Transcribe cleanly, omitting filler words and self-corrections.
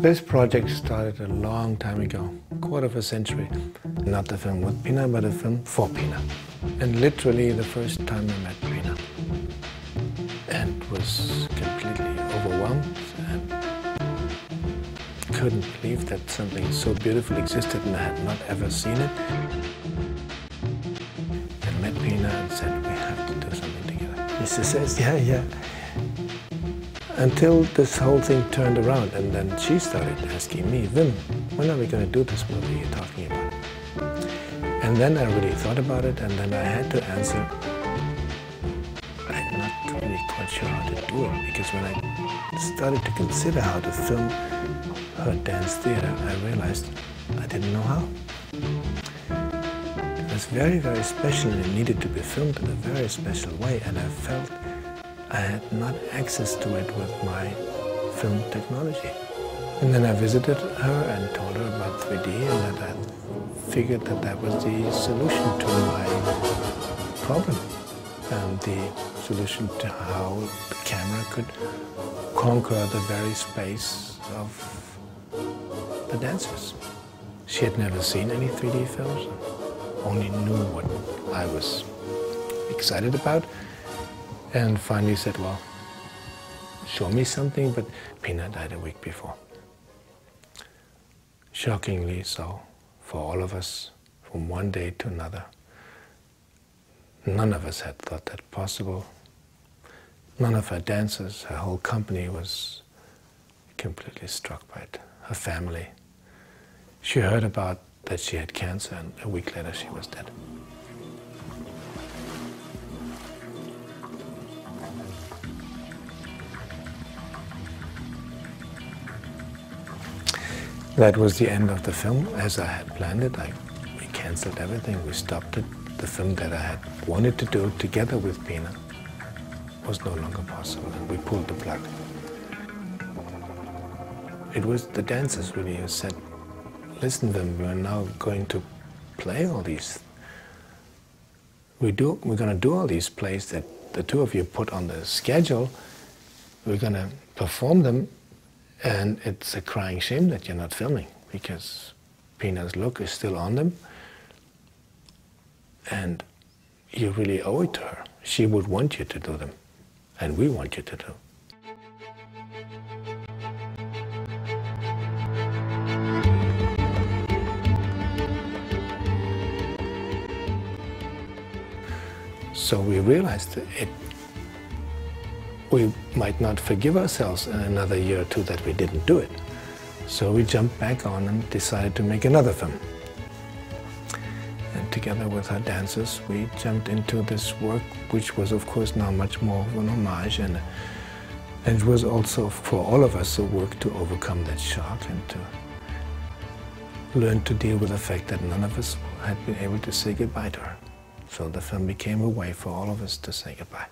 This project started a long time ago, quarter of a century. Not the film with Pina, but a film for Pina. And literally the first time I met Pina. And was completely overwhelmed and couldn't believe that something so beautiful existed and I had not ever seen it. I met Pina and said, we have to do something together. He says, yeah. Until this whole thing turned around, and then she started asking me, Wim, when are we going to do this movie you're talking about? And then I really thought about it, and then I had to answer, I'm not really quite sure how to do it, because when I started to consider how to film her dance theater, I realized I didn't know how. It was very, very special, and it needed to be filmed in a very special way, and I felt I had not access to it with my film technology. And then I visited her and told her about 3D, and that I figured that that was the solution to my problem, and the solution to how the camera could conquer the very space of the dancers. She had never seen any 3D films, only knew what I was excited about. And finally said, well, show me something, but Pina died a week before. Shockingly so, for all of us, from one day to another. None of us had thought that possible. None of her dancers, her whole company was completely struck by it. Her family. She heard about that she had cancer, and a week later she was dead. That was the end of the film as I had planned it. We cancelled everything, we stopped it. The film that I had wanted to do together with Pina was no longer possible, and we pulled the plug. It was the dancers really who said, listen, Wim, we're now going to play all these. We're going to do all these plays that the two of you put on the schedule. We're going to perform them. And it's a crying shame that you're not filming, because Pina's look is still on them, and you really owe it to her. She would want you to do them, and we want you to do. So we realized that we might not forgive ourselves in another year or two that we didn't do it. So we jumped back on and decided to make another film. And together with our dancers, we jumped into this work, which was of course now much more of an homage, and it was also for all of us a work to overcome that shock and to learn to deal with the fact that none of us had been able to say goodbye to her. So the film became a way for all of us to say goodbye.